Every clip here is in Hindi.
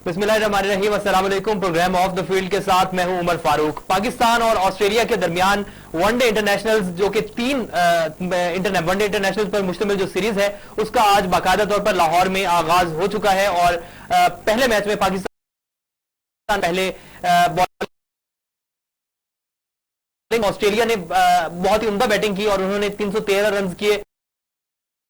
बिस्मिल्लाहिर्रहमानिर्रहीम, अस्सलाम वालेकुम। प्रोग्राम ऑफ द फील्ड के साथ मैं हूं उमर फारूक। पाकिस्तान और ऑस्ट्रेलिया के दरमियान वनडे इंटरनेशनल्स जो कि तीन वनडे इंटरनेशनल पर मुश्तमिल जो सीरीज है उसका आज बाकायदा तौर पर लाहौर में आगाज हो चुका है। और पहले मैच में पाकिस्तान पहले ऑस्ट्रेलिया ने बहुत ही उम्दा बैटिंग की और उन्होंने 313 रन किए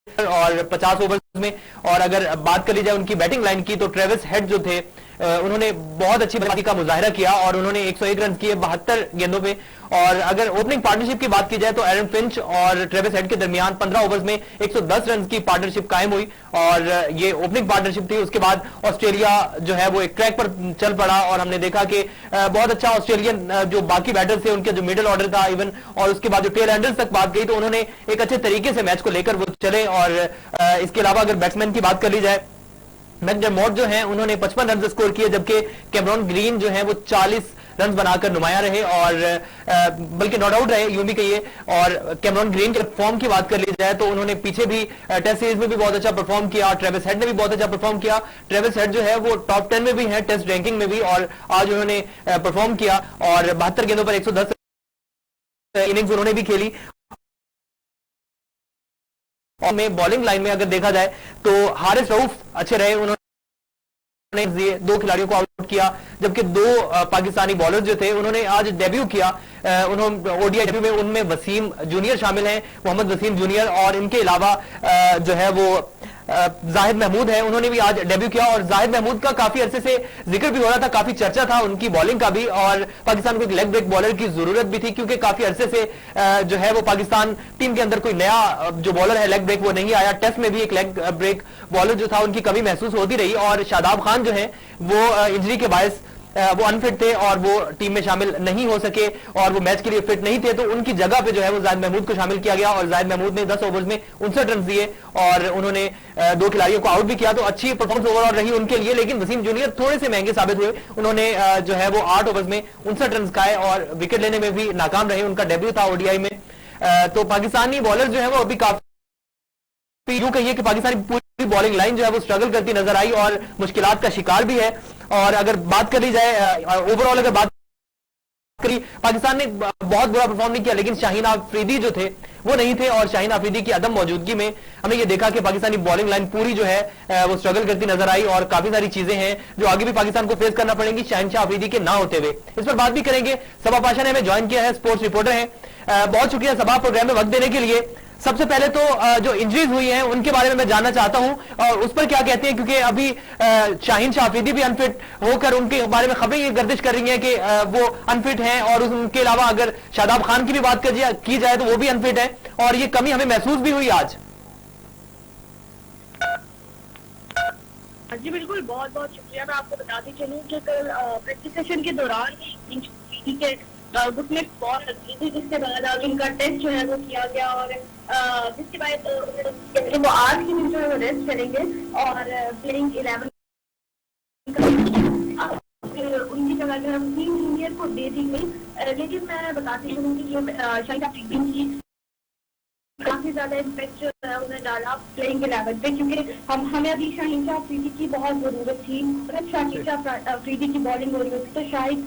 और 50 ओवर्स में। और अगर बात कर ली जाए उनकी बैटिंग लाइन की तो ट्रेविस हेड जो थे उन्होंने बहुत अच्छी बल्लेबाजी का मुजाहिरा किया और उन्होंने 101 रन किए 72 गेंदों पे। और अगर ओपनिंग पार्टनरशिप की बात की जाए तो एरन फिंच और ट्रेविस हेड के दरमियान 15 ओवर्स में 110 रन की पार्टनरशिप कायम हुई और ये ओपनिंग पार्टनरशिप थी। उसके बाद ऑस्ट्रेलिया जो है वो एक ट्रैक पर चल पड़ा और हमने देखा कि बहुत अच्छा ऑस्ट्रेलियन जो बाकी बैटर्स थे उनके जो मिडिल ऑर्डर था इवन, और उसके बाद जो टेल एंडर्स तक बात गई तो उन्होंने एक अच्छे तरीके से मैच को लेकर वो चले। और इसके अलावा अगर बैट्समैन की बात कर ली जाए, मैकडरमॉट जो हैं उन्होंने 55 रन स्कोर किए, जबकि कैमरॉन ग्रीन जो हैं वो 40 रन बनाकर नुमाया रहे और बल्कि नॉट आउट रहे यूं भी कहिए। और कैमरॉन ग्रीन के फॉर्म की बात कर ली जाए तो उन्होंने पीछे भी टेस्ट सीरीज में भी बहुत अच्छा परफॉर्म किया और ट्रेविस हेड ने भी बहुत अच्छा परफॉर्म किया। ट्रेविस हेड जो है वो टॉप 10 में भी है टेस्ट रैंकिंग में भी और आज उन्होंने परफॉर्म किया और 72 गेंदों पर 110 इनिंग्स उन्होंने भी खेली। और में बॉलिंग लाइन में अगर देखा जाए तो हारिस रऊफ अच्छे रहे, उन्होंने दो खिलाड़ियों को आउट किया, जबकि दो पाकिस्तानी बॉलर जो थे उन्होंने आज डेब्यू किया। उन्होंने ओडीआई डेब्यू में उनमें वसीम जूनियर शामिल हैं, मोहम्मद वसीम जूनियर, और इनके अलावा जो है वो जाहिद महमूद है, उन्होंने भी आज डेब्यू किया। और जाहिद महमूद का काफी अरसे से जिक्र भी हो रहा था, काफी चर्चा था उनकी बॉलिंग का भी और पाकिस्तान को एक लेग ब्रेक बॉलर की जरूरत भी थी क्योंकि काफी अरसे से जो है वो पाकिस्तान टीम के अंदर कोई नया जो बॉलर है लेग ब्रेक वो नहीं आया। टेस्ट में भी एक लेग ब्रेक बॉलर जो था उनकी कमी महसूस होती रही और शादाब खान जो है वो इंजरी के बायस वो अनफिट थे और वो टीम में शामिल नहीं हो सके और वो मैच के लिए फिट नहीं थे, तो उनकी जगह पे जो है वो जाहिद महमूद को शामिल किया गया और जाहिद महमूद ने 10 ओवर्स में 59 रन दिए और उन्होंने दो खिलाड़ियों को आउट भी किया, तो अच्छी परफॉर्मेंस ओवरऑल रही उनके लिए। लेकिन वसीम जूनियर थोड़े से महंगे साबित हुए, उन्होंने जो है वो 8 ओवर्स में 59 रन खाए और विकेट लेने में भी नाकाम रहे। उनका डेब्यू था ओडीआई में। तो पाकिस्तानी बॉलर जो है वो अभी काफी यूं कहिए कि पाकिस्तानी पूरी बॉलिंग लाइन जो है वो स्ट्रगल करती नजर आई और मुश्किलात का शिकार भी है। और अगर बात करी जाए ओवरऑल, अगर बात करी, पाकिस्तान ने बहुत बुरा परफॉर्म नहीं किया, लेकिन शाहीन आफरीदी जो थे वो नहीं थे और शाहीन आफरीदी की अदम मौजूदगी में हमने ये देखा कि पाकिस्तानी बॉलिंग लाइन पूरी जो है वो स्ट्रगल करती नजर आई और काफी सारी चीजें हैं जो आगे भी पाकिस्तान को फेस करना पड़ेंगी शाहीन आफरीदी के ना होते हुए। इस पर बात भी करेंगे। सबा पाशा ने हमें ज्वाइन किया है, स्पोर्ट्स रिपोर्टर हैं। बहुत शुक्रिया सबा प्रोग्राम में वक्त देने के लिए। सबसे पहले तो जो इंजरीज हुई हैं उनके बारे में मैं जानना चाहता हूं और उस पर क्या कहते हैं, क्योंकि अभी शाहीन आफरीदी भी अनफिट होकर उनके बारे में खबरें ये गर्दिश कर रही हैं कि वो अनफिट हैं और उनके अलावा अगर शादाब खान की भी बात की जाए तो वो भी अनफिट है और ये कमी हमें महसूस भी हुई आज। जी बिल्कुल, बहुत बहुत शुक्रिया। मैं आपको बताती चलूँ कि कल प्रैक्टिस सेशन के दौरान के घुटने बहुत लगी थी, जिसके बाद उनका टेस्ट जो है वो किया गया और जिसके बाद वो आज की दिन जो है वो रेस्ट करेंगे और प्लेइंग 11 उनकी जगह जो है वसीम जूनियर को दे दी गई। लेकिन मैं बताती चलूँ कि जो शाहीन आफरीदी की काफी ज्यादा इम्पैक्ट जो है उन्हें डाला प्लेइंग 11 पे, क्योंकि हमें अभी शाहीन आफरीदी की बहुत जरूरत थी। अगर शाहीन आफरीदी की बॉलिंग हो रही होती तो शायद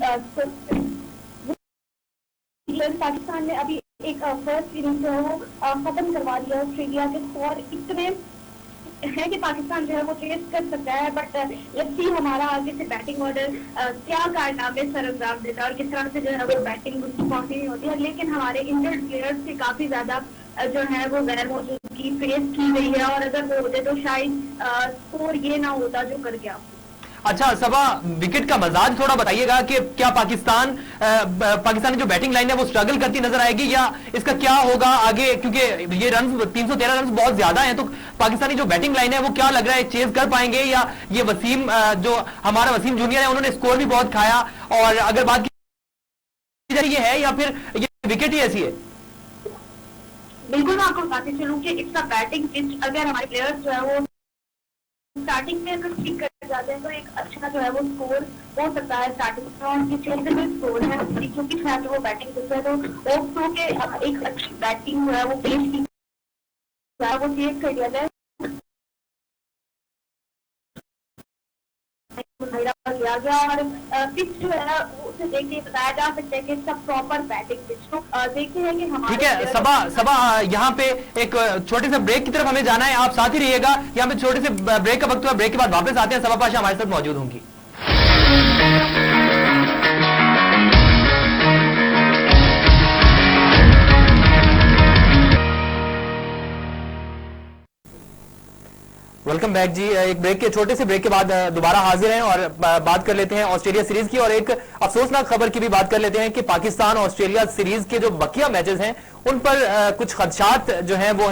पाकिस्तान ने अभी एक फर्स्ट इनिंग जो है वो खत्म करवा दिया ऑस्ट्रेलिया के स्कोर इतने है कि पाकिस्तान जो है वो चेस कर सकता है। बट लेट्स सी हमारा आगे से बैटिंग ऑर्डर क्या कारनामे सर अंजाम देता है और किस तरह से जो है वो बैटिंग उनकी पहुंचनी नहीं होती है। लेकिन हमारे इंजर्ड प्लेयर्स से काफी ज्यादा जो है वो गैर मौजूदगी फेस की गई है और अगर वो होते तो शायद स्कोर ये ना होता जो कर गया। अच्छा सबा, विकेट का मजाज थोड़ा बताइएगा कि क्या पाकिस्तानी जो बैटिंग लाइन है वो स्ट्रगल करती नजर आएगी या इसका क्या होगा आगे, क्योंकि ये रन 313 रन बहुत ज्यादा हैं, तो पाकिस्तानी जो बैटिंग लाइन है वो क्या लग रहा है चेज कर पाएंगे या ये वसीम जो हमारा वसीम जूनियर है उन्होंने स्कोर भी बहुत खाया और अगर बात की जाए ये है या फिर ये विकेट ही ऐसी है? बिल्कुल, मैं आपको बताती चलूँ कि इट्स अ बैटिंग पिच। अगर हमारे प्लेयर्स जो है वो स्टार्टिंग में अगर ठीक कर जाते हैं तो एक अच्छा जो है वो स्कोर हो सकता है स्टार्टिंग में। उनकी चेंजेबल स्कोर है क्योंकि शायद वो बैटिंग करते हैं तो होप के एक अच्छी बैटिंग जो है वो पेश की वो चेंज कर दिया जाए। किया गया और पिच जो है उसे देख के बताया जा सकता है कि इसका प्रॉपर बैटिंग पिच। तो देखते हैं कि हमारे ठीक है, सबा यहाँ पे एक छोटे से ब्रेक की तरफ हमें जाना है, आप साथ ही रहिएगा। यहाँ पे छोटे से ब्रेक का वक्त हुआ, ब्रेक के बाद वापस आते हैं, सबा पाशा हमारे साथ मौजूद होंगी। वेलकम बैक जी। एक ब्रेक के छोटे से ब्रेक के बाद दोबारा हाजिर हैं और बात कर लेते हैं ऑस्ट्रेलिया सीरीज की, और एक अफसोसनाक खबर की भी बात कर लेते हैं कि पाकिस्तान ऑस्ट्रेलिया सीरीज के जो बकिया मैचेस हैं उन पर कुछ खदशात जो हैं वो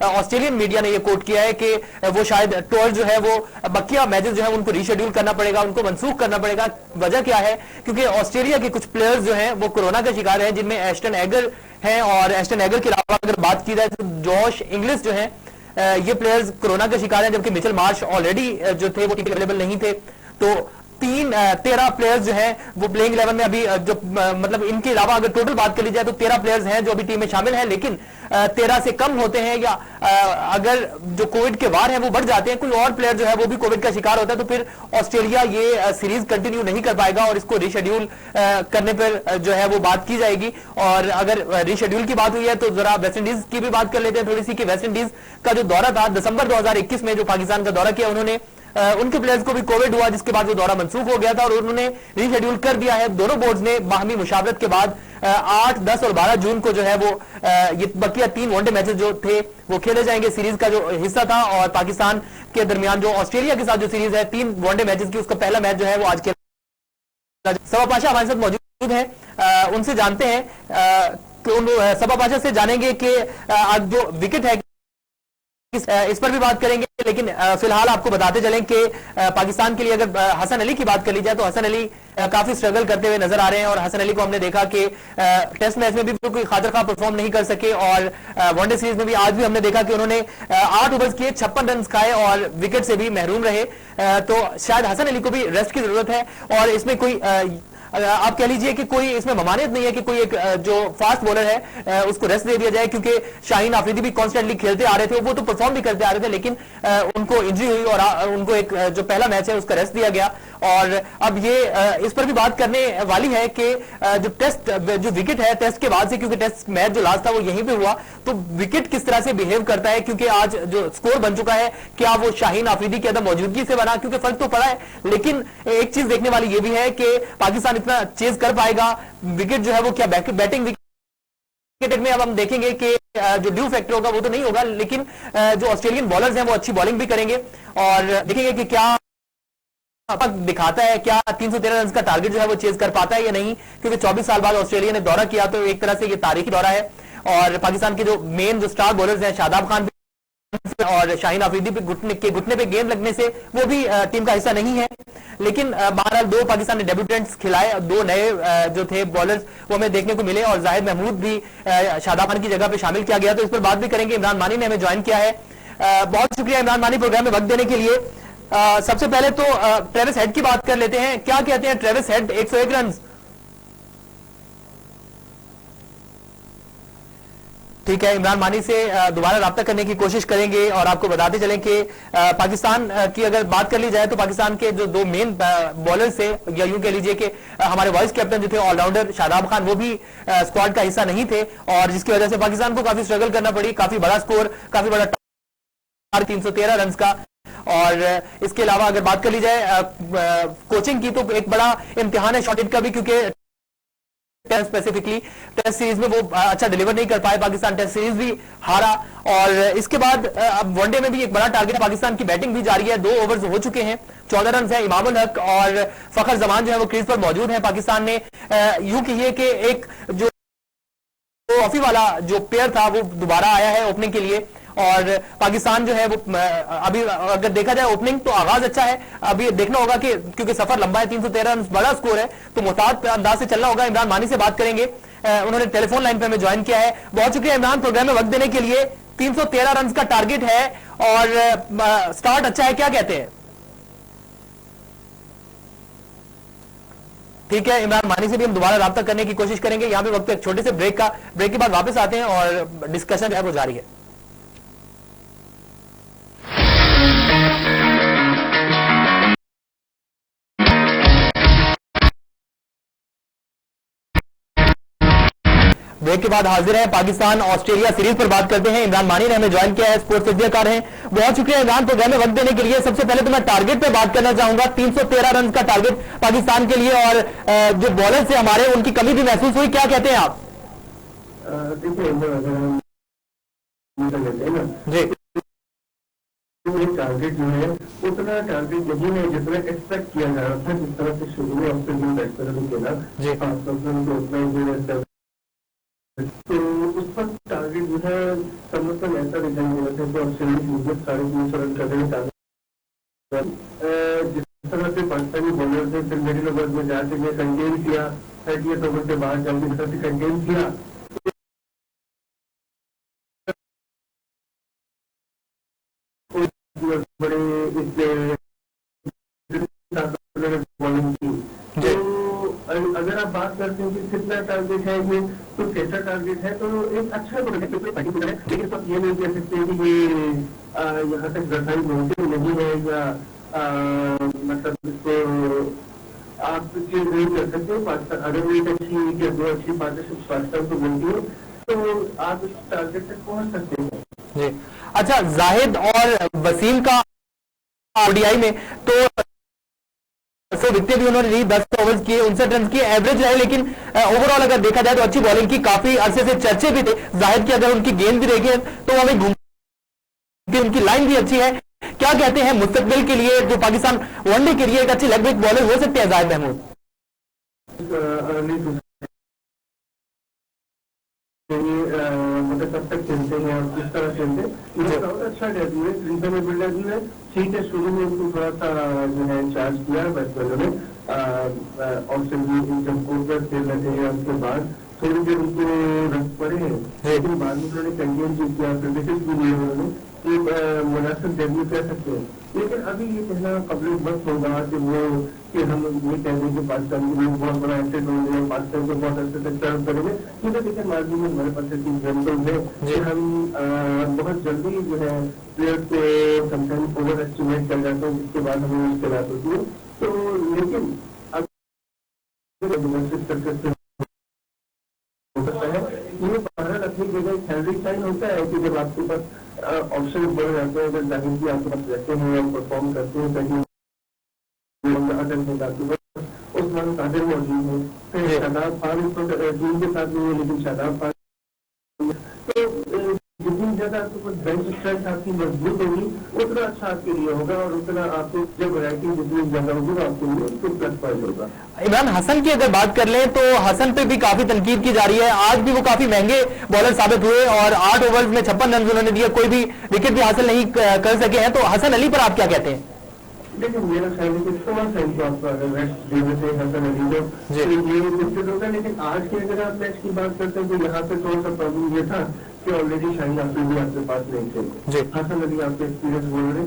ऑस्ट्रेलियन मीडिया ने ये कोट किया है कि वो शायद टूर जो है वो बकिया मैचेस जो है उनको रीशेड्यूल करना पड़ेगा, उनको मनसूख करना पड़ेगा। वजह क्या है? क्योंकि ऑस्ट्रेलिया के कुछ प्लेयर्स जो हैं वो कोरोना का शिकार हैं, जिनमें एस्टन एगर हैं, और एस्टन एगर के अलावा अगर बात की जाए तो जॉश इंग्लिश जो है ये प्लेयर्स कोरोना के शिकार हैं, जबकि मिचेल मार्श ऑलरेडी जो थे वो टीम अवेलेबल नहीं थे। तो 13 प्लेयर्स जो हैं वो प्लेइंग 11 में अभी जो मतलब इनके अलावा अगर टोटल बात कर ली जाए तो 13 प्लेयर्स हैं जो अभी टीम में शामिल हैं, लेकिन 13 से कम होते हैं या अगर जो कोविड के वार हैं वो बढ़ जाते हैं, कोई और प्लेयर जो है वो भी कोविड का शिकार होता है, तो फिर ऑस्ट्रेलिया ये सीरीज कंटिन्यू नहीं कर पाएगा और इसको रीशेड्यूल करने पर जो है वो बात की जाएगी। और अगर रीशेड्यूल की बात हुई है तो जरा वेस्ट इंडीज की भी बात कर लेते हैं थोड़ी सी, कि वेस्ट इंडीज का जो दौरा था दिसंबर 2021 में जो पाकिस्तान का दौरा किया, उन्होंने उनके प्लेयर्स को भी कोविड हुआ, जिसके बाद वो दौरा मंसूख हो गया था और उन्होंने रीशेड्यूल कर दिया है। दोनों बोर्ड्स ने बाहमी मुशावरत के बाद 8, 10 और 12 जून को जो है वो ये बकिया 3 वनडे मैचेस जो थे वो खेले जाएंगे। सीरीज का जो हिस्सा था और पाकिस्तान के दरमियान जो ऑस्ट्रेलिया के साथ जो सीरीज है 3 वनडे मैचेस की, उसका पहला मैच जो है वो आज खेला। सबा पाशा हमारे साथ मौजूद है, उनसे जानते हैं, सबा पाशा से जानेंगे कि आज जो विकेट है इस पर भी बात करेंगे, लेकिन फिलहाल आपको बताते चलें कि पाकिस्तान के लिए अगर हसन अली की बात कर ली जाए तो हसन अली काफी स्ट्रगल करते हुए नजर आ रहे हैं। और हसन अली को हमने देखा कि टेस्ट मैच में भी कोई खातिर खा परफॉर्म नहीं कर सके, और वनडे सीरीज में भी आज भी हमने देखा कि उन्होंने 8 ओवर्स किए, 56 रन खाए और विकेट से भी महरूम रहे। तो शायद हसन अली को भी रेस्ट की जरूरत है, और इसमें कोई आप कह लीजिए कि कोई इसमें ममानियत नहीं है कि कोई एक जो फास्ट बॉलर है उसको रेस्ट दे दिया जाए, क्योंकि शाहीन आफरीदी भी कॉन्स्टेंटली खेलते आ रहे थे, वो तो परफॉर्म भी करते आ रहे थे, लेकिन उनको इंजरी हुई और उनको एक जो पहला मैच है उसका रेस्ट दिया गया। और अब ये इस पर भी बात करने वाली है कि जो टेस्ट जो विकेट है टेस्ट के बाद से, क्योंकि टेस्ट मैच जो लास्ट था वो यहीं पे हुआ, तो विकेट किस तरह से बिहेव करता है, क्योंकि आज जो स्कोर बन चुका है क्या वो शाहीन आफरीदी की अदम मौजूदगी से बना, क्योंकि फर्क तो पड़ा है, लेकिन एक चीज देखने वाली ये भी है कि पाकिस्तान इतना चेज कर पाएगा विकेट जो है वो क्या बैटिंग विकेट में। अब हम देखेंगे कि जो ड्यू फैक्टर होगा वो तो नहीं होगा, लेकिन जो ऑस्ट्रेलियन बॉलर्स हैं वो अच्छी बॉलिंग भी करेंगे, और देखेंगे कि क्या दिखाता है, क्या 313 रन का टारगेट जो है वो चेज कर पाता है या नहीं, क्योंकि 24 साल बाद ऑस्ट्रेलिया ने दौरा किया, तो एक तरह से ये तारीखी दौरा है। और पाकिस्तान के जो मेन जो स्टार बॉलर्स हैं शादाब खान और शाहीन आफरीदी पे घुटने पे गेंद लगने से वो भी टीम का हिस्सा नहीं है, लेकिन बहरहाल 2 पाकिस्तान ने डेब्यूटेंट्स खिलाए, 2 नए जो थे बॉलर्स वो हमें देखने को मिले, और जाहिद महमूद भी शादाब खान की जगह पे शामिल किया गया, तो इस पर बात भी करेंगे। इमरान मानी ने हमें ज्वाइन किया है, बहुत शुक्रिया इमरान मानी प्रोग्राम में वक्त देने के लिए। सबसे पहले तो ट्रेविस हेड की बात कर लेते हैं, क्या कहते हैं ट्रेविस हेड 101 रन। ठीक है, इमरान मानी से दोबारा राब्ता करने की कोशिश करेंगे, और आपको बताते चलें कि पाकिस्तान की अगर बात कर ली जाए तो पाकिस्तान के जो 2 मेन बॉलर्स थे, या यूं कह लीजिए कि हमारे वाइस कैप्टन जो थे ऑलराउंडर शादाब खान, वो भी स्क्वाड का हिस्सा नहीं थे, और जिसकी वजह से पाकिस्तान को काफी स्ट्रगल करना पड़ी। काफी बड़ा स्कोर, काफी बड़ा 313 रन का। और इसके अलावा अगर बात कर ली जाए कोचिंग की, तो एक बड़ा इम्तिहान है शॉर्ट हिट का भी, क्योंकि स्पेसिफिकली टेस्ट सीरीज में वो अच्छा डिलीवर नहीं कर पाए, पाकिस्तान टेस्ट सीरीज भी हारा। और इसके बाद अब वनडे में भी एक बड़ा टारगेट है, पाकिस्तान की बैटिंग भी जारी है, 2 ओवर्स हो चुके हैं, 14 रन है। इमामुल हक और फखर जमान जो है वो क्रीज पर मौजूद है। पाकिस्तान ने यूं कहिए कि एक जो ऑफी वाला जो पेयर था वो दोबारा आया है ओपनिंग के लिए, और पाकिस्तान जो है वो अभी अगर देखा जाए ओपनिंग तो आगाज अच्छा है, अभी देखना होगा कि क्योंकि सफर लंबा है, 313 रन बड़ा स्कोर है, तो मुहतात अंदाज से चलना होगा। इमरान मानी से बात करेंगे, उन्होंने टेलीफोन लाइन पे हमें ज्वाइन किया है। बहुत शुक्रिया इमरान प्रोग्राम में वक्त देने के लिए। 313 रन का टारगेट है और स्टार्ट अच्छा है, क्या कहते हैं? ठीक है, इमरान मानी से भी हम दोबारा राब्ता करने की कोशिश करेंगे। यहां पे वक्त एक छोटे से ब्रेक के बाद वापस आते हैं और डिस्कशन है वो जारी है। ब्रेक के बाद हाजिर है पाकिस्तान ऑस्ट्रेलिया सीरीज पर बात करते हैं। इमरान मानी ने हमें ज्वाइन किया है, स्पोर्ट्स एडिटर हैं। बहुत शुक्रिया इमरान प्रोग्राम में वक्त देने के लिए। सबसे पहले तो मैं टारगेट पे बात करना चाहूंगा। 313 रन का टारगेट पाकिस्तान के लिए और जो बॉलर थे हमारे उनकी कमी भी महसूस हुई, क्या कहते हैं आप? देखिए जी टारगेट जो है उतना टारगेट नहीं है जितना एक्सपेक्ट किया जा रहा था। जिस तरह से शुरू में ऑस्ट्रेलियन बैट्समैनों ने खेला जी उतना तो उस पर टारगेट जो है समर्थन ऐसा दिखाई दे रहा था कि ऑस्ट्रेलिया 350 रन करने का जिस तरह से पाकिस्तानी बॉलर थे। फिर मिडिल ओवर में जाके कंटेन किया, 30 ओवर के बाद जब जिस तरह से कंटेन किया बड़े बॉलिंग की। तो अगर आप बात करते हैं कि कितना टारगेट है ये, तो कैसा टारगेट है, तो एक अच्छा पर्टिकुलर है। लेकिन सब ये नहीं कह सकते कि ये यहाँ तक रसाई मुमकिन नहीं है या मतलब इसको आप चीज नहीं कर सकते। पाकिस्तान अगर एक अच्छी या दो अच्छी पार्टनरशिप पाकिस्तान को मिलती है तो आप इस टारगेट तक पहुंच सकते हैं जी। अच्छा, जाहिद और वसीम का ओडीआई में तो विकेटें भी उन्होंने ली, 10 ओवर्स किए, 59 रन की एवरेज रहे। लेकिन ओवरऑल अगर देखा जाए तो अच्छी बॉलिंग की, काफी अरसे से चर्चे भी थे जाहिद की। अगर उनकी गेंद भी देखें तो हमें घूमती, उनकी लाइन भी अच्छी है। क्या कहते हैं मुस्तकबिल के लिए जो पाकिस्तान वनडे के लिए एक अच्छे लेग ब्रेक बॉलर हो सकते हैं जाहिद महमूद? मतलब कब तक खेलते हैं और किस तरह खेलते हैं, बहुत अच्छा डेब्यू है, रीजनेबल डेब्यू है। ठीक है, शुरू में उनको थोड़ा सा जो है चार्ज किया बैट्समैनों ने ऑस्ट्रेलिया जब ओवर खेल रहे थे, उसके बाद थोड़ी देर उनको रन पड़े हैं, लेकिन बाद में उन्होंने कंटेन भी किया, फिर विकेट भी लिए उन्होंने। एक मुनासिब डेब्यू कह सकते हैं। लेकिन अभी ये कहना पब्लिक बस होगा कि हम ये कह दें कि पाकिस्तान के लिए बहुत बड़ा एसेट होंगे, पाकिस्तान को बहुत अच्छे से सर्व करेंगे। क्योंकि देखिए मार्जिन में हमारे पास एक एग्जाम्पल है कि हम बहुत जल्दी जो है प्लेयर को समटाइम ओवर एस्टिमेट कर जाते हैं, जिसके बाद हमें मुश्किलात होती है। तो लेकिन अब हो सकता है ये भारत अपनी जगह सैलरी साइन होता है कि जब आपके पास ऑप्शन बढ़ जाते हैं, अगर जाहिर की आपके पास रहते हैं और परफॉर्म करते हैं कहीं उस मान कादिर मौजूद है। फिर शादाब खान टीम के साथ नहीं है, लेकिन शादाब खान तो जितनी ज्यादा आपके पास बेंच स्ट्रेंथ आपकी मजबूत होगी उतना अच्छा आपके लिए होगा और उतना आपको जब वैरायटी जितनी ज्यादा होगी आपके लिए उसको प्लस पॉइंट होगा। इमरान हसन की अगर बात कर लें तो हसन पे भी काफी तनकीद की जा रही है। आज भी वो काफी महंगे बॉलर साबित हुए और 8 ओवर में 56 रन उन्होंने दिए, कोई भी विकेट भी हासिल नहीं कर सके हैं। तो हसन अली पर आप क्या कहते हैं? देखिए मेरा ख्याल है कि समान साइड को आपको अगर रेस्ट देने से हसन अली को ये मुश्किल होगा। लेकिन आज के अगर आप मैच की बात करते हैं तो यहाँ पे थोड़ा सा प्रॉब्लम ये था कि ऑलरेडी शाहीन अफरीदी आपके पास नहीं थे। हसन अली आपके एक्सपीरियंस बोल रहे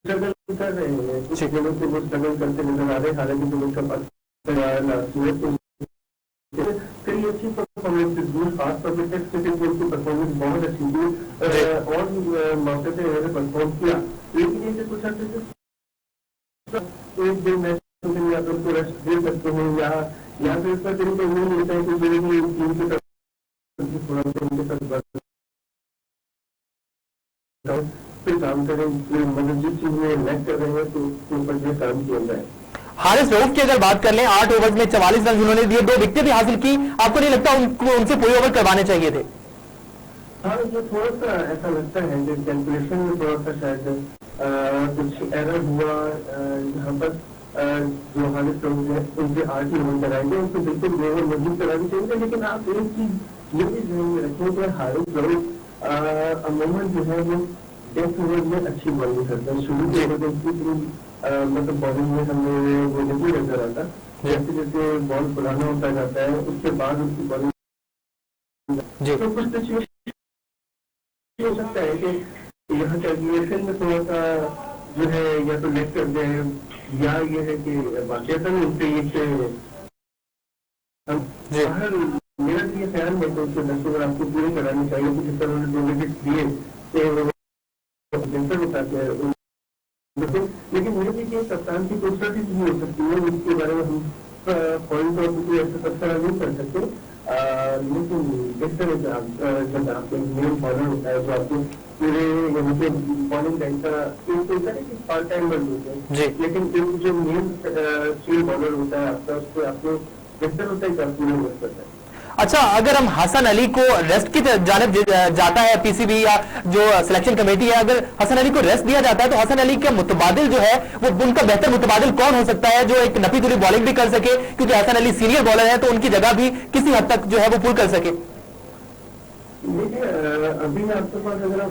स्ट्रगल कर रहे हैं, कुछ जगहों से वो स्ट्रगल करते नजर आ रहे हैं। हालांकि जो उनका पास फिर ये अच्छी परफॉर्मेंस थी, खासतौर पर टेस्ट क्रिकेट में उनकी परफॉर्मेंस बहुत अच्छी थी और भी मौके पे उन्होंने परफॉर्म किया। लेकिन ये कुछ हद तक एक दो मैच या तो उनको रेस्ट दे सकते हैं या फिर इसका तरीका नहीं होता है कि जो टीम की तरफ थोड़ा सा उनके साथ फिर काम करें, मतलब जिस चीज में लैग कर रहे हैं तो उसके ऊपर ये काम किया जाए। हारिस रऊफ की अगर बात कर लें, 8 ओवर में 44 रन उन्होंने दिए, 2 विकेटें भी हासिल की। आपको नहीं लगता उनको उनसे पूरे ओवर करवाने चाहिए थे? हाँ, ये थोड़ा सा ऐसा लगता है कि कैलकुलेशन में थोड़ा सा शायद कुछ एरर हुआ यहाँ पर। जो हारिस रऊफ है उनसे 8 ही ओवर कराएंगे, उनको बिल्कुल 2 ओवर मजबूत करानी चाहिए। लेकिन आप एक चीज ये भी ध्यान में रखें कि हारिस रऊफ अमूमन जो है वो डेथ ओवर में अच्छी बॉलिंग करते हैं। शुरू के मतलब बॉलिंग में हमें वो नहीं नजर आता। जैसे जैसे बॉल पुराना होता जाता है उसके बाद उसकी बॉलिंग तो कुछ हो सकता है कि यहाँ कैलकुलेशन में थोड़ा सा जो है या तो लेट कर दे या ये है कि वाकई उनसे मेरा ये ख्याल है तो उसके 10 ओवर आपको पूरे करानी चाहिए। जिस तरह उन्होंने 2 विकेट दिए तो बेहतर होता है लेकिन ये भी कि कप्तान की कोई स्ट्रेटेजी भी हो सकती है, इसके बारे में हम पॉइंट और कुछ ऐसे तबसरा नहीं कर सकते। लेकिन इस तरह से जब आपको मेन बॉलर होता है जो आपको पूरे यहाँ पे बॉलिंग लाइन का एक होता है कि पार्ट टाइम बन होते हैं, लेकिन एक जो मेन स्विंग बॉलर होता है आपका, उसको आपको बेहतर होता है कि आप पूरे वर्क करता है। अच्छा, अगर हम हसन अली को रेस्ट की जानिब जाता है पीसीबी या जो सिलेक्शन कमेटी है, अगर हसन अली को रेस्ट दिया जाता है तो हसन अली का मुतबादिल जो है वो उनका बेहतर मुतबादिल कौन हो सकता है जो एक नपी तुली बॉलिंग भी कर सके, क्योंकि हसन अली सीनियर बॉलर है तो उनकी जगह भी किसी हद तक जो है वो पूरी कर सके। देखिए अभी आपके पास अगर आप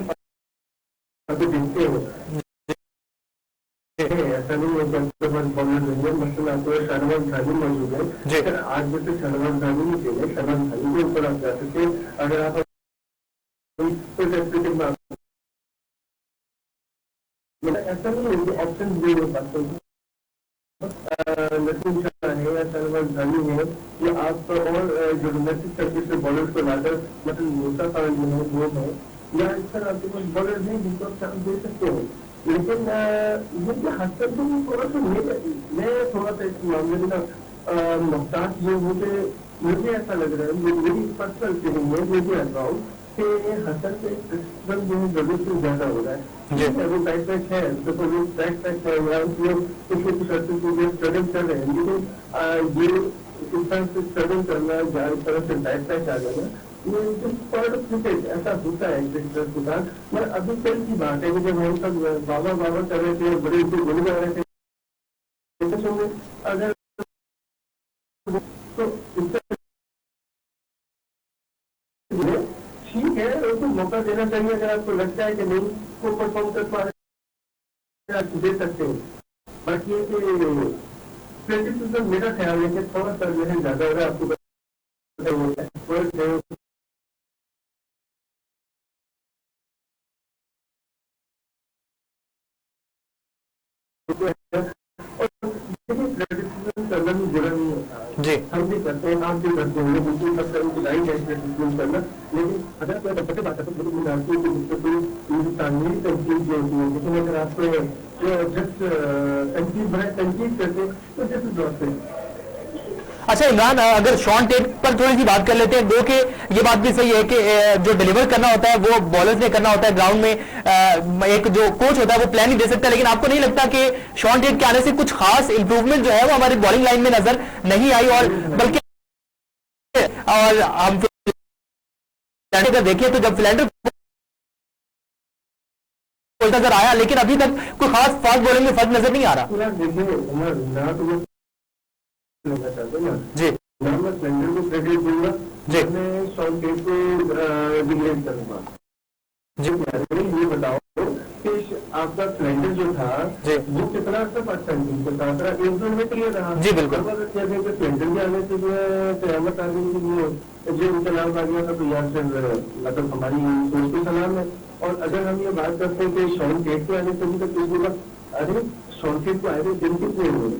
देखते हो ऐसा नहीं है कि आपके पास बॉलर नहीं है, मतलब आपको शहनवाज खानी मौजूद है। अगर आज जैसे शहनवाज खानी नहीं चाहिए, शहनवाज खानी के ऊपर आप जा सकते हैं। अगर आप ऐसा नहीं है कि ऑप्शन दे पाते नसीम शाह है या शहनवाज खानी है, या आप और जो डोमेस्टिक सर्किट से बॉलर को लाकर मतलब मूसा खान जो है वो है, या इस तरह आपके पास बॉलर नहीं जिनको आप चांस दे सकते हो। लेकिन ये हसन को थोड़ा सा मैं थोड़ा सा इस मामले में ना मुख्तार जो मुझे ऐसा लग रहा है, मेरी पर्सनल फीलिंग है, मुझे ऐसा हो कि हसन से जो है जरूरत से ज्यादा हो रहा है। वो बैक पैच है तो वो बैक पैच है या कुछ अर्थे से स्ट्रगल कर रहे हैं, लेकिन ये इस तरह से स्ट्रगल करना या इस तरह से बैक पैच आ जाना ये क्रिकेट ऐसा होता है क्रिकेटर के साथ। मगर अभी कल की बात है कि जब हम सब बाबा बाबा कर रहे थे, बड़े उनको बोले जा रहे थे, अगर तो ठीक है उनको मौका देना चाहिए। अगर आपको लगता है कि नहीं वो परफॉर्म कर पा रहे आप दे सकते हो। बाकी ये क्रिकेट मेरा ख्याल है कि थोड़ा सा जो है ज्यादा अगर आपको करना भी बुरा नहीं होता जी, हम भी करते हैं, आप भी करते हैं, बिल्कुल सबसे राइट है करना। लेकिन अगर कोई बच्चे बात करते हैं मिलाती है तो तामीरी तनकीद जो होती है, लेकिन अगर आप जस्ट तनकीद करते तो जस्ट ड्रॉप है। अच्छा इमरान, अगर शॉन टेट पर थोड़ी सी बात कर लेते हैं, दो के ये बात भी सही है कि जो डिलीवर करना होता है वो बॉलर्स ने करना होता है ग्राउंड में, एक जो कोच होता है वो प्लान नहीं दे सकता। लेकिन आपको नहीं लगता कि शॉन टेट के आने से कुछ खास इंप्रूवमेंट जो है वो हमारी बॉलिंग लाइन में नजर नहीं आई, और बल्कि और हम देखिए तो जब फिलैंडर नजर आया, लेकिन अभी तक कोई खास फास्ट बॉलिंग में फर्क नजर नहीं आ रहा जी। मैं स्लेंडर को क्रेडिट दूंगा जी, मैं शॉन टेट को डिग्रेड करूंगा जी। ये बताओ कि आपका स्लेंडर जो था वो कितना परसेंट एक दो में क्लियर रहा जी। बिल्कुल स्लेंडर के आने से जो है कयामत आ गई, जो इनकलाब आ गया था तो यहाँ से मतलब हमारी सोच को सलाम है। और अगर हम ये बात करते हैं कि शॉन टेट के आने से भी तो किसी वक्त अरे शॉन टेट को आए थे दिन कितने हुए,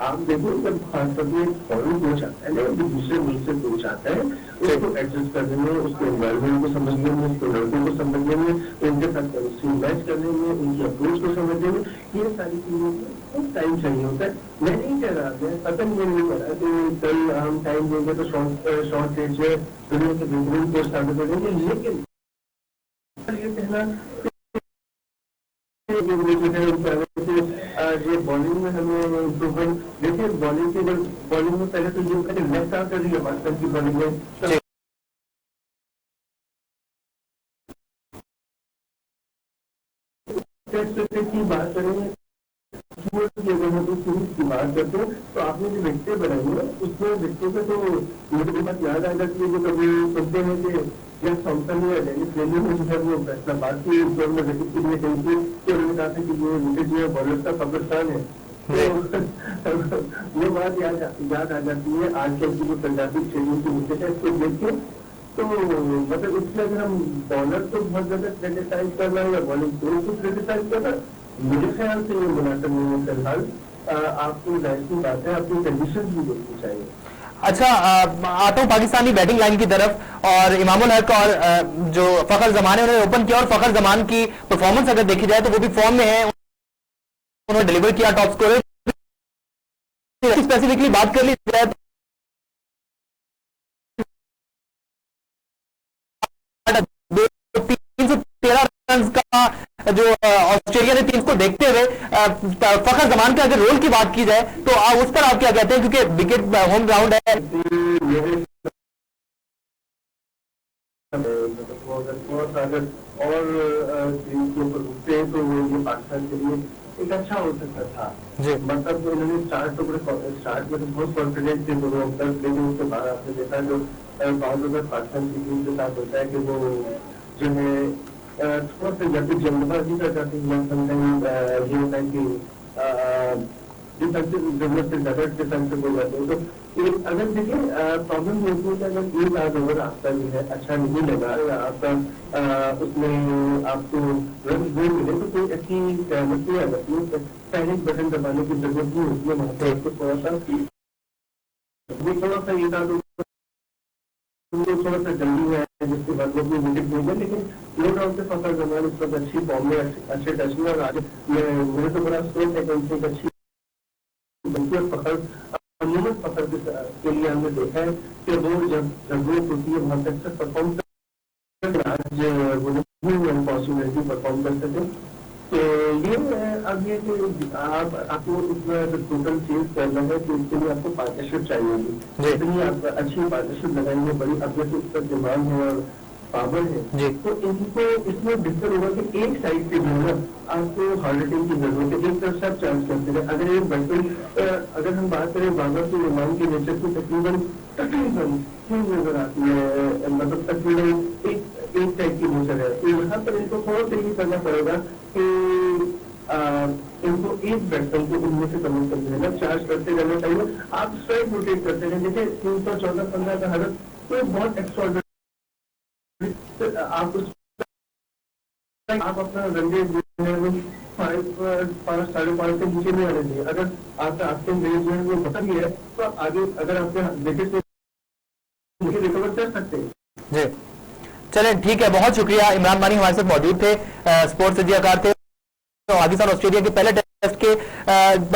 आप देखो जब खासतौर पर एक फॉरेन कोच आता है ना, जो दूसरे मुल्क से कोच आता है, उसको एडजस्ट करने में, उसके एनवायरमेंट को समझने में, उसके लड़कों को समझने में, उनके साथ केमिस्ट्री मैच करने में, उनकी अप्रोच को समझने में, ये सारी चीजों में बहुत टाइम चाहिए होता है। मैं नहीं कह रहा, मैं पता नहीं कह रहा कि कल हम टाइम देंगे तो शॉर्ट रेंज से दुनिया के बेहतरीन कोच साबित हो जाएंगे, लेकिन ये कहना ये बॉलिंग में हमें इम्प्रूवमेंट देखिए, बॉलिंग की बॉलिंग में पहले तो ये कहते लेफ्ट आर्म कर रही है पाकिस्तान की बॉलिंग में की बात करें की बात करते हैं तो आपने जो विकेटें बनाई है उसमें विकेटों पे तो मुझे बात याद आ जाती है जो कभी सुनते हैं कि जब सॉम्सन या डेनिस वेली में जो है वो फैसलाबाद की में विकेट के लिए कही थी तो उन्होंने कहा था कि ये विकेट जो है बॉलर का कब्रिस्तान है। तो वो बात याद आ जाती है आजकल की जो पंजाबी स्टेडियम की विकेट है इसको देख के। तो मतलब इसमें अगर हम बॉलर को बहुत ज्यादा क्रिटिसाइज करना है या बॉलिंग कोच को क्रिटिसाइज करना, मेरे ख्याल से ये मुनासिब नहीं है। फिलहाल आपको जाहिर सी बात है अपनी कंडीशन भी देखनी चाहिए। अच्छा, आता हूँ पाकिस्तानी बैटिंग लाइन की तरफ, और इमामुल हक और जो फखर जमान है उन्होंने ओपन किया, और फखर जमान की परफॉर्मेंस अगर देखी जाए तो वो भी फॉर्म में है। उन्होंने डिलीवर किया टॉप स्कोरर। स्पेसिफिकली बात कर ली जाए 313 रन का जो ऑस्ट्रेलिया ने टीम को देखते हुए फखर जमान के अगर रोल की बात की जाए तो उस पर आप क्या कहते हैं, क्योंकि विकेट होम ग्राउंड है। अगर और टीम के ऊपर रुकते हैं तो ये पाकिस्तान के लिए एक अच्छा हो सकता था जी। मतलब उन्होंने स्टार्ट में तो बहुत कॉन्फिडेंट थे दोनों अंतर, लेकिन उसके बाद आपने देखा जो बाद में पाकिस्तान की टीम के साथ होता है कि वो जो है थोड़ा सा या फिर जल्दबाजी कर जाती है, ये होता है कि डिफेंसिव जरूरत से ज्यादा डिफेंसिव हो जाते हैं। तो अगर देखिए प्रॉब्लम ये होती है कि अगर एक आध ओवर आपका जो है अच्छा नहीं लगा या आपका उसमें आपको रन नहीं मिले तो कोई अच्छी सहमति आ जाती है, पैनिक बटन दबाने की जरूरत नहीं होती है। वहाँ पर आपको थोड़ा सा ये था थोड़ा सा जल्दी है जिसके बाद वो अपनी विकेट नहीं गए, लेकिन नो डाउट से फखर जमान इस वक्त अच्छी फॉर्म में अच्छे टच में, और आज मेरे तो बड़ा सोच है कि उनसे एक अच्छी फखर अमूमन फखर के लिए हमने देखा है कि वो जब जरूरत होती है वहां तक से परफॉर्म आज पॉसिबिलिटी परफॉर्म कर सके। तो ये अब ये कि आपको उसमें टोटल चेंज करना है तो इसके लिए आपको पार्टनरशिप चाहिए होगी, जितनी आप अच्छी पार्टनरशिप लगाएंगे बड़ी अपने से उसका दिमाग है और पावर है तो इनको इसमें बेहतर होगा कि एक साइड से जो है आपको हार्ड हिटिंग की जरूरत है, एक तरफ से आप चांस करते हैं। अगर एक बैट्समैन अगर हम बात करें बाबर के इमाम के नेचर की तकरीबन नजर आती है, मतलब तकरीबन एक टाइप की नेचर है, तो यहाँ पर इनको थोड़ा सा ये करना पड़ेगा कि इनको एक बैट्समैन को उनमें से कमिट करते रहना, चार्ज करते रहना चाहिए। आप स्ट्राइक रोटेट करते रहें, देखिए 314-15 का हालत तो बहुत एक्स्ट्राऑर्डिनरी, आप अपना रनरेट जो है वो 5-5.5 से नीचे में आने चाहिए। अगर आपका आपके रेंज जो है वो बता गया है तो आगे अगर आपके विकेट से रिकवर कर सकते हैं जी। चलें ठीक है, बहुत शुक्रिया। इमरान मानी हमारे साथ मौजूद थे, स्पोर्ट्स सज्जाकार थे। तो पाकिस्तान ऑस्ट्रेलिया के पहले टेस्ट के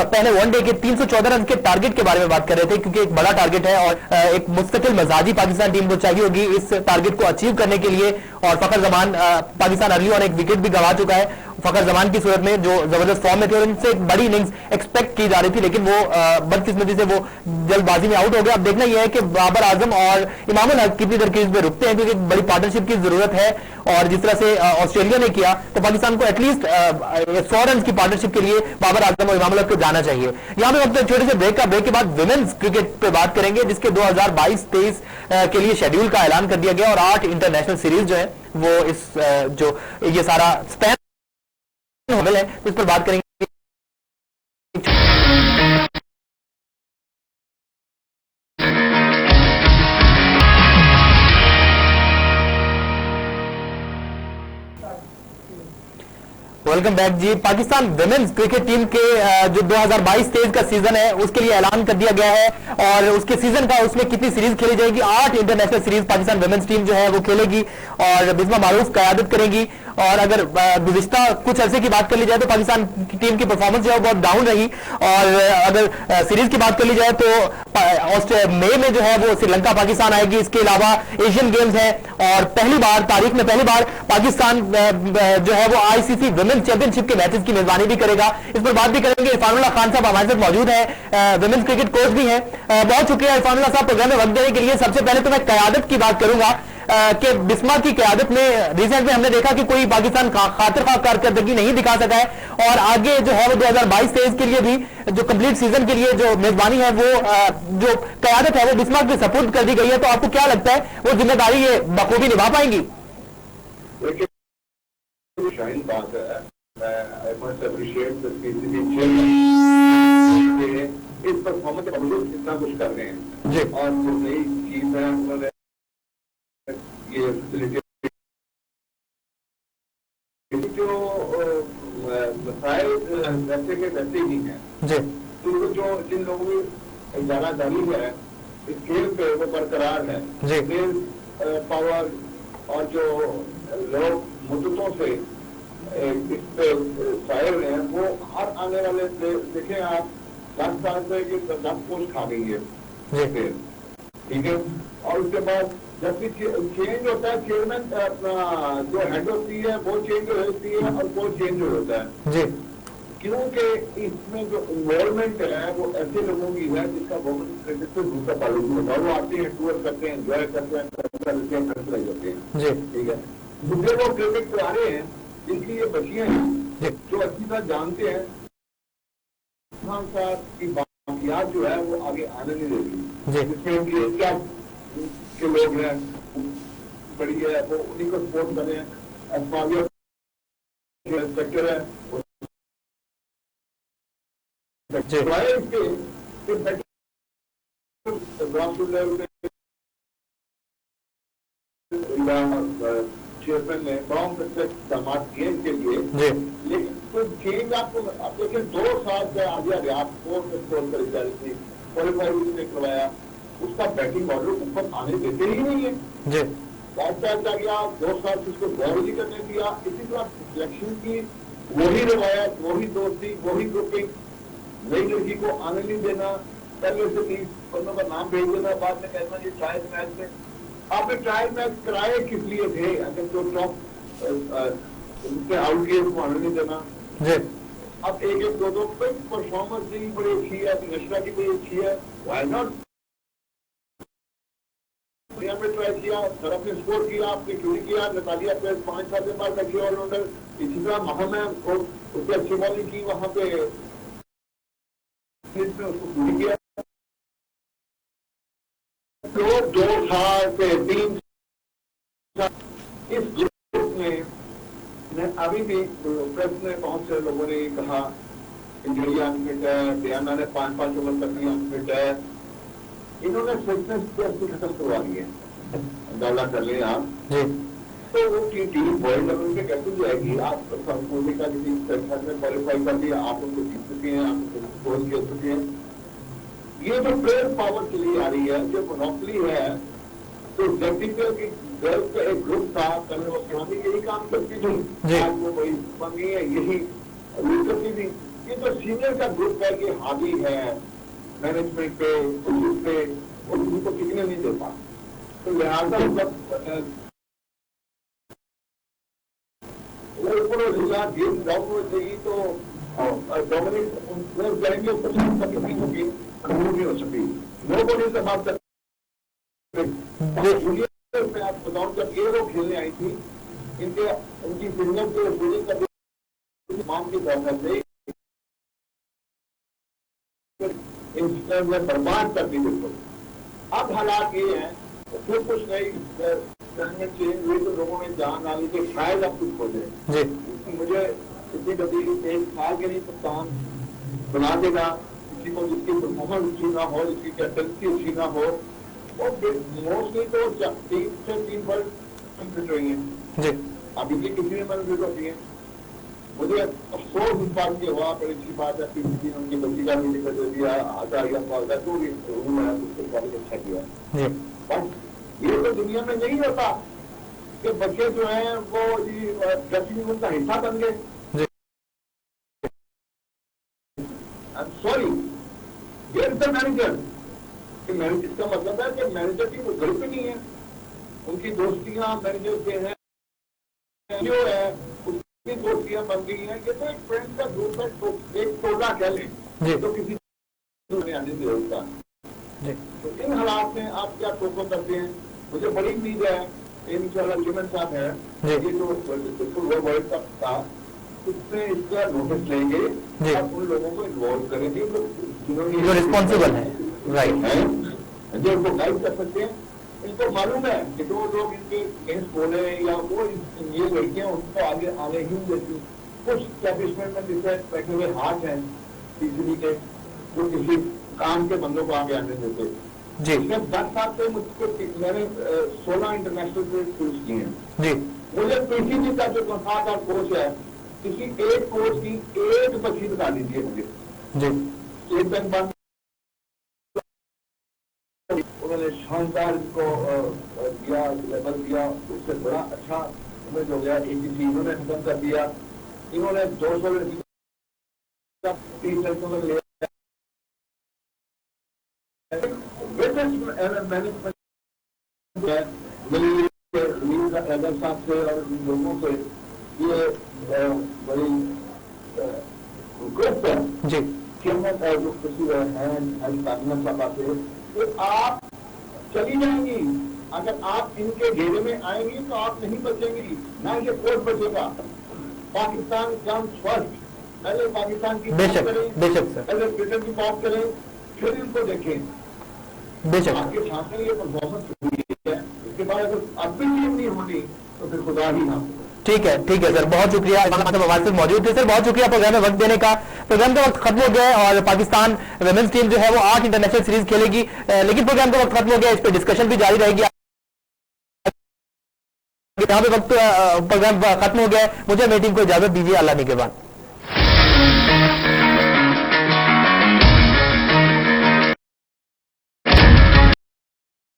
पहले वनडे के 314 रन के टारगेट के बारे में बात कर रहे थे, क्योंकि एक बड़ा टारगेट है और एक मुस्तकिल मजाजी पाकिस्तान टीम को चाहिए होगी इस टारगेट को अचीव करने के लिए। और फखर जमान पाकिस्तान अर्ली और एक विकेट भी गंवा चुका है फखर जमान की सूरत में, जो जबरदस्त फॉर्म में थे और उनसे एक बड़ी इनिंग्स एक्सपेक्ट की जा रही थी, लेकिन वो बदकिस्मती से वो जल्दबाजी में आउट हो गया। अब देखना यह है कि बाबर आजम और इमामुल हक कितनी देर क्रीज पे रुकते हैं, क्योंकि एक बड़ी पार्टनरशिप की जरूरत है। और जिस तरह से ऑस्ट्रेलिया ने किया तो पाकिस्तान को एटलीस्ट 100 रन की पार्टनरशिप के लिए बाबर आजम और इमामुल हक को जाना चाहिए। यहां पे वक्त छोटे से ब्रेक के बाद विमेन्स क्रिकेट पे बात करेंगे, जिसके 2022-23 के लिए शेड्यूल का ऐलान कर दिया गया और 8 इंटरनेशनल सीरीज जो है वो इस जो ये सारा स्पैन है तो इस पर बात करेंगे। वेलकम बैक जी। पाकिस्तान विमेन्स क्रिकेट टीम के जो 2022-23 का सीजन है उसके लिए ऐलान कर दिया गया है और उसके सीजन का उसमें कितनी सीरीज खेली जाएगी। 8 international series Pakistan women's team जो है वो खेलेगी और बिस्मा मारूफ क़यादत करेंगी। और अगर गुज़िश्ता कुछ अरसे की बात कर ली जाए तो पाकिस्तान की टीम की परफॉर्मेंस जो है बहुत डाउन रही। और अगर सीरीज की बात कर ली जाए तो मई में जो है वो श्रीलंका पाकिस्तान आएगी। इसके अलावा एशियन गेम्स है और तारीख में पहली बार पाकिस्तान जो है वो आईसीसी विमेन्स चैंपियनशिप के मैचेस की मेजबानी भी करेगा। इस पर बात भी करेंगे। इरफानुल्लाह खान साहब हमारे साथ मौजूद है, विमेन्स क्रिकेट कोच भी हैं। बहुत शुक्रिया इरफानुल्लाह साहब प्रोग्राम में वक्त देने के लिए। सबसे पहले तो मैं क़यादत की बात करूंगा कि बिस्मा की क़यादत में रिसेंट में हमने देखा कि कोई पाकिस्तान खातिर कारकर्दगी नहीं दिखा सका है और आगे जो है वो 2022-23 के लिए भी जो कंप्लीट सीजन के लिए जो मेजबानी है वो जो क़यादत है वो बिस्मा के सपुर्द कर दी गई है। तो आपको क्या लगता है वो जिम्मेदारी ये बखूबी निभा पाएंगी? बात है, I must appreciate the PCB chairman इस परफॉर्मेंस के बावजूद इतना कुछ कर रहे हैं और जो नई चीज है उन्होंने ये फैसिलिटी जो मसाइल वैसे के वैसे ही हैं तो जो जिन लोगों की इजारादारी है इस खेल पे वो बरकरार है। पावर और जो लोग मुद्दतों से शायर हैं वो हर आने वाले देखें आप 10 साल से कि 10 पोस्ट खा गई है, ठीक है। और उसके बाद जब भी चेंज होता है चेयरमैन जो हेड होती है वो चेंज हो जाती है और वो चेंज हो जाता है जी, क्योंकि इसमें जो इन्वॉल्वमेंट है वो ऐसे लोगों की है जिसका गवर्नमेंट क्रेडिट से दूसरा ताल्लुक होता है। वो आते हैं, टूर करते हैं, एंजॉय करते हैं, खर्च जाते हैं जी, ठीक है। मुझे वो क्रेडिट करा रहे हैं जिनकी ये बच्चियां हैं जो अच्छी तरह जानते हैं खान साहब की बाकियात जो है वो आगे आने नहीं देती, जिसमें उनकी क्या के लोग हैं बड़ी है वो उन्हीं को सपोर्ट कर रहे हैं। सेक्टर है चेयरमैन ने तमाम समाज किए इनके लिए, लेकिन तो चेंज आपको आप देखिए 2 साल से आगे आपको करी जा रही थी, क्वालिफाई उसने करवाया, उसका बैटिंग ऑर्डर ऊपर आने देते ही नहीं है। बहुत साल जा गया, 2 साल से उसको गौर नहीं करने दिया। इसी तरह सिलेक्शन की वही रवायत, वही दोस्ती, वही ग्रुपिंग, नई लड़की को आने नहीं देना, पहले से 30 बंदों का नाम भेज देना, बाद में कहना ये ट्रायल मैच में आपने ट्रायल मैच कराए किस लिए थे? अगर जो टॉप उनसे आउट किए उसको आने नहीं देना जी। अब 1-1, 2-2 परफॉर्मेंस भी बड़ी अच्छी है, नशरा की बड़ी अच्छी है, व्हाई नॉट में ट्राई किया, सर आपने स्कोर किया, आपने क्यों नहीं किया? नतालिया पे 5 साल के बाद अच्छी ऑलराउंडर, इसी तरह महम है उससे अच्छी बॉलिंग की, वहां पे उसको पूरी किया। तो 2 साल से 3 साल इस ग्रुप में अभी भी प्रेस में बहुत से लोगों ने कहा इंजरी अनफिट है, डियाना ने 5-5 ओवर तक नहीं अनफिट है, इन्होंने फिटनेस टेस्ट खत्म करवा दी है, अंदाजा कर ले आप जी। तो वो टीम वर्ल्ड लेवल पे कैसे जाएगी? आप संपूर्ण का किसी सेक्शन में क्वालिफाई कर दिया, आप उनको जीत चुके हैं, आप उनको स्कोर कर चुके हैं। ये जो प्लेयर पावर चली आ रही है, जो मोनोपोली है, तो टेक्निकल की गर्ल्स का एक ग्रुप था, कल वो स्वामी यही काम करती थी, आज वो वही बन गई है, यही करती थी। ये तो सीनियर का ग्रुप है, ये हावी है मैनेजमेंट पे, पे और उनको टिकने नहीं देता, तो लिहाजा गेम डाउन हो जाएगी तो डोमिनिक जाएंगे, नहीं होगी, नहीं हो सकी, नो बॉडी से बात कर। मैं आपको बताऊं जब ये लोग खेलने आई थी, उनकी फिटनेस के बोलिंग का माम की तरह से में बर्बाद कर दी बिल्कुल। अब हालात ये हैं तो फिर कुछ नहीं चेंज हुई तो लोगों में जान आ गई कि शायद अब कुछ हो जाए। मुझे इतनी कभी 1 साल के लिए कप्तान बना देगा किसी को जिसकी परफॉर्मेंस अच्छी ना हो, जिसकी कैप्टनसी अच्छी ना हो, और मोस्टली तो 3 से 3 वर्ल्ड फिट रहेंगे। अब इनकी किसी में फिट होती है। मुझे अफसोस इस बात की हुआ, बड़ी अच्छी बात है, पीसीसी ने उनकी बच्ची का भी निकल दे दिया, आता या पालता तो भी उसको काफी अच्छा किया। बस ये तो दुनिया में नहीं होता कि बच्चे जो हैं वो ड्रेसिंग रूम का हिस्सा बन गए। सॉरी, ये इज द मैनेजर। इसका मतलब है कि मैनेजर की कोई गलती नहीं है, उनकी दोस्तियां मैनेजर से हैं, जो है उसकी दोस्तियां बन गई हैं। ये तो एक फ्रेंड का ग्रुप है, तो एक टोला कह लें तो किसी आने से होता है। तो इन हालात में आप क्या टोको करते हैं? मुझे बड़ी उम्मीद है इंशाल्लाह चिमन साहब है, ये जो वर्ल्ड कप था उसमें इसका नोटिस लेंगे और उन लोगों को इन्वॉल्व करेंगे जो रिस्पॉन्सिबल है, राइट है, जो उनको गाइड कर सकते हैं। इनको मालूम है कि जो लोग इनके अगेंस्ट बोले या वो ये लड़कियां उनको आगे आने ही देती। कुछ एस्टैब्लिशमेंट में जिससे बैठे हुए हाथ हैं पीसीबी के, जो किसी काम के बंदों को आगे आने देते जी। 10 साल से मुझको मैंने 16 इंटरनेशनल स्कूल्स किए हैं। मुझे पीसीबी का जो वफादार कोच है, किसी एक कोच की एक बच्ची बता दीजिए मुझे जी। एक बैंक बंद उन्होंने शानदार को दिया, लेवल दिया, उससे बड़ा अच्छा उम्मीद हो गया। एक चीज उन्होंने खत्म कर दिया। इन्होंने 200 लड़की 30 लड़कों को लिया। मैनेजमेंट साहब से और लोगों से ये बड़ी ग्रुप है जी कि हम जो किसी हैं सभा से तो आप चली जाएंगी। अगर आप इनके घेरे में आएंगी तो आप नहीं बचेंगी, ना ये कोर्ट बचेगा। पाकिस्तान कम फर्स्ट, पहले पाकिस्तान की बात करें, बेशक सर, पहले ब्रिटेन की बात करें, फिर इनको देखें। बेशक आपके सामने ये परफॉर्मेंस हुई है, इसके बाद अगर अब भी टीम नहीं होनी तो फिर खुदा ही ना। ठीक है सर, बहुत शुक्रिया। हमारे साथ मौजूद थे सर, बहुत शुक्रिया प्रोग्राम में वक्त देने का। प्रोग्राम का वक्त खत्म हो गया है और पाकिस्तान वुमेन्स टीम जो है वो 8 इंटरनेशनल सीरीज खेलेगी, लेकिन प्रोग्राम का वक्त खत्म हो गया, इस पर डिस्कशन भी जारी रहेगी। यहाँ पे वक्त प्रोग्राम खत्म हो गया है, मुझे मेरी टीम को इजाजत दीजिए, अल्लाह निगहबान।